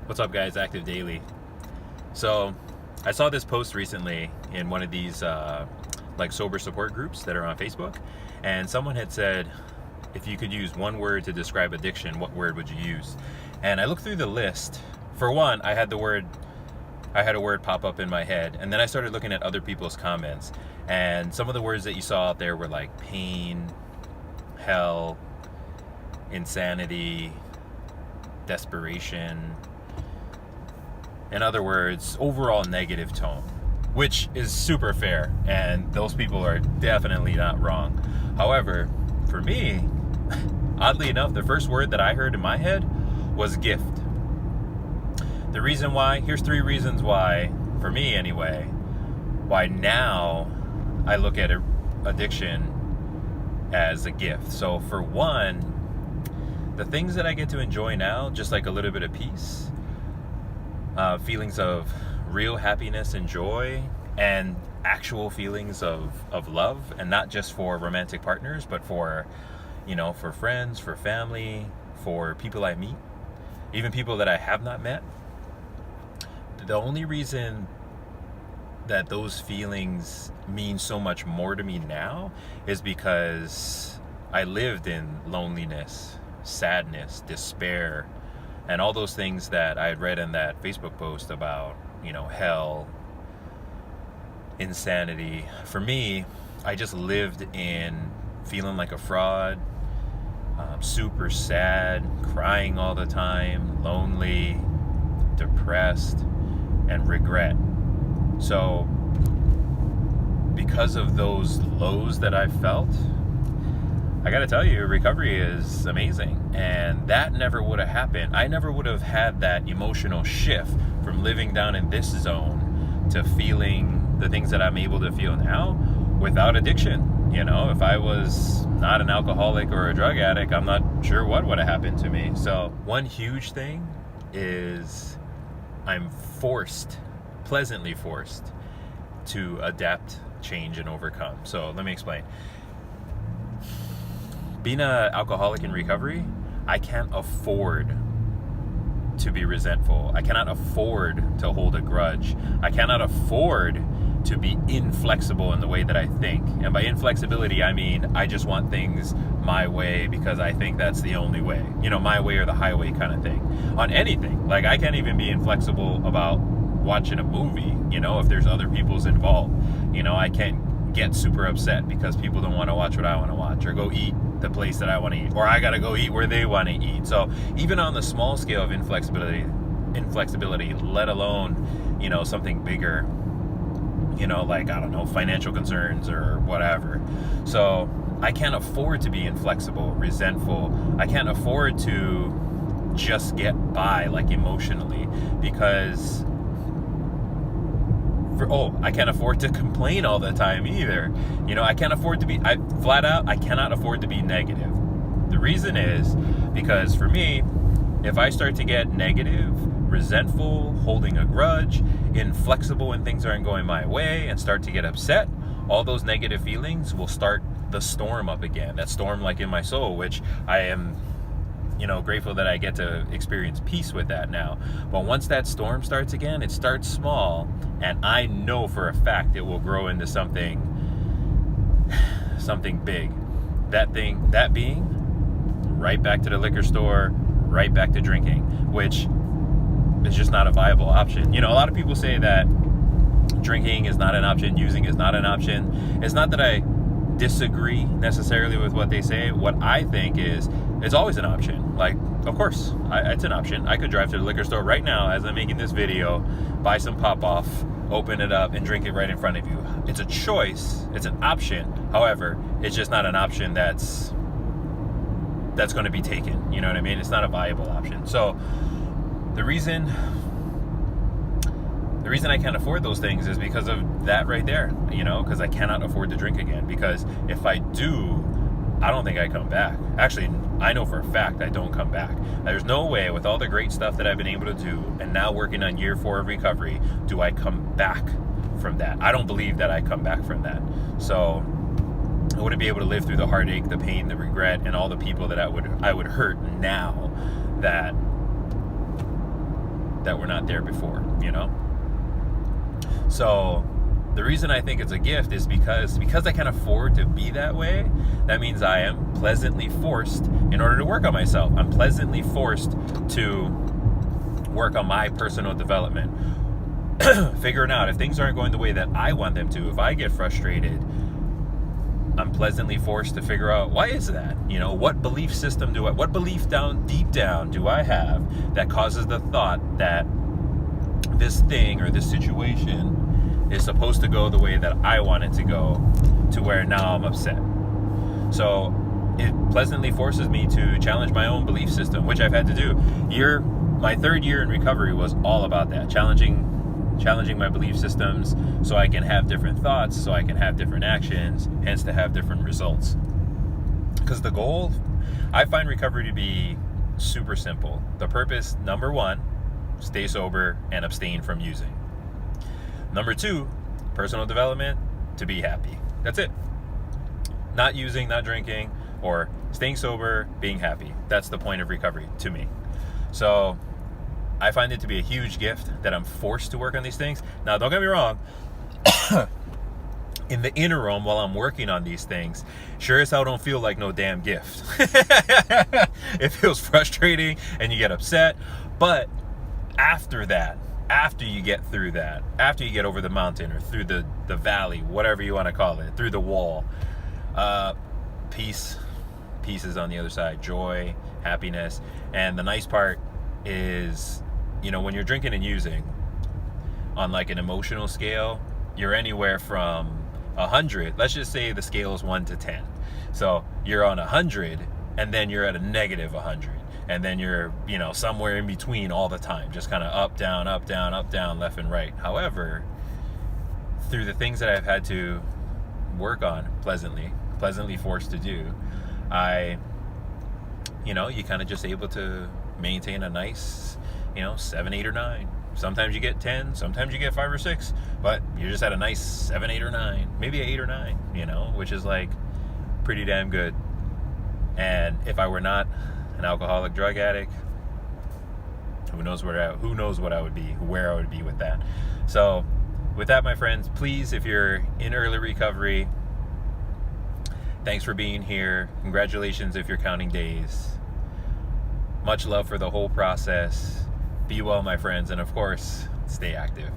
What's up, guys? ActiveDaily. So, I saw this post recently in one of these like sober support groups that are on Facebook, and someone had said, if you could use one word to describe addiction, what word would you use? And I looked through the list. For one, I had a word pop up in my head, and then I started looking at other people's comments, and some of the words that you saw out there were like pain, hell, insanity, desperation. In other words, overall negative tone, which is super fair, and those people are definitely not wrong. However, for me, oddly enough, the first word that I heard in my head was gift. The reason why, here's 3 reasons why, for me anyway, why now I look at addiction as a gift. So for one, the things that I get to enjoy now, just like a little bit of peace, feelings of real happiness and joy, and actual feelings of love, and not just for romantic partners, but for friends, for family, for people I meet, even people that I have not met. The only reason that those feelings mean so much more to me now is because I lived in loneliness, sadness, despair, and all those things that I had read in that Facebook post about, hell, insanity. For me, I just lived in feeling like a fraud, super sad, crying all the time, lonely, depressed, and regret. So, because of those lows that I felt, I gotta tell you, recovery is amazing, and that never would have happened. I never would have had that emotional shift from living down in this zone to feeling the things that I'm able to feel now without addiction. If I was not an alcoholic or a drug addict, I'm not sure what would have happened to me. So one huge thing is I'm pleasantly forced to adapt, change, and overcome. So let me explain. Being an alcoholic in recovery, I can't afford to be resentful. I cannot afford to hold a grudge. I cannot afford to be inflexible in the way that I think. And by inflexibility, I mean I just want things my way because I think that's the only way. My way or the highway kind of thing. On anything. Like, I can't even be inflexible about watching a movie, if there's other people's involved. I can't get super upset because people don't want to watch what I want to watch, or go eat the place that I want to eat, or I gotta go eat where they want to eat. So even on the small scale of inflexibility, let alone something bigger, like, I don't know, financial concerns or whatever. So I can't afford to be inflexible, resentful. I can't afford to just get by, like, emotionally, because I can't afford to complain all the time either. I can't afford to be, I cannot afford to be negative. The reason is because for me, if I start to get negative, resentful, holding a grudge, inflexible when things aren't going my way, and start to get upset, all those negative feelings will start the storm up again. That storm, like, in my soul, which I am grateful that I get to experience peace with that now. But once that storm starts again, it starts small, and I know for a fact it will grow into something big. That being right back to the liquor store, right back to drinking, which is just not a viable option. A lot of people say that drinking is not an option, using is not an option. It's not that I disagree necessarily with what they say. What I think is, it's always an option. Like, of course, it's an option. I could drive to the liquor store right now as I'm making this video, buy some pop-off, open it up, and drink it right in front of you. It's a choice. It's an option. However, it's just not an option that's going to be taken. You know what I mean? It's not a viable option. So the reason I can't afford those things is because of that right there, because I cannot afford to drink again. Because if I do, I don't think I come back. Actually, I know for a fact I don't come back. There's no way, with all the great stuff that I've been able to do, and now working on year 4 of recovery, do I come back from that. I don't believe that I come back from that. So I wouldn't be able to live through the heartache, the pain, the regret, and all the people that I would hurt now that that were not there before, you know? So the reason I think it's a gift is because I can afford to be that way. That means I am pleasantly forced, in order to work on myself, I'm pleasantly forced to work on my personal development. Figuring out if things aren't going the way that I want them to, if I get frustrated, I'm pleasantly forced to figure out, why is that? You know, what belief system what belief deep down do I have that causes the thought that this thing or this situation is supposed to go the way that I want it to go, to where now I'm upset. So it pleasantly forces me to challenge my own belief system, which I've had to do. My third year in recovery was all about that, challenging my belief systems so I can have different thoughts, so I can have different actions, hence to have different results. Because the goal, I find recovery to be super simple. The purpose, number one, stay sober and abstain from using. Number two, personal development, to be happy. That's it. Not using, not drinking, or staying sober, being happy. That's the point of recovery to me. So I find it to be a huge gift that I'm forced to work on these things. Now, don't get me wrong. In the interim, while I'm working on these things, sure as hell don't feel like no damn gift. It feels frustrating and you get upset. But after that, after you get through that, after you get over the mountain or through the valley, whatever you want to call it, through the wall, peace is on the other side, joy, happiness. And the nice part is, you know, when you're drinking and using, on like an emotional scale, you're anywhere from 100. Let's just say the scale is 1 to 10. So you're on 100, and then you're at a negative 100, and then you're, you know, somewhere in between all the time, just kind of up, down, up, down, up, down, left and right. However, through the things that I've had to work on, pleasantly forced to do, you kind of just able to maintain a nice, 7, 8, or 9. Sometimes you get 10, sometimes you get 5 or 6, but you're just at a nice 7, 8, or 9, maybe an 8 or 9, which is like pretty damn good. And if I were not an alcoholic drug addict, who knows what I would be, where I would be with that. So with that, my friends, please, if you're in early recovery, thanks for being here. Congratulations if you're counting days. Much love for the whole process. Be well, my friends, and of course, stay active.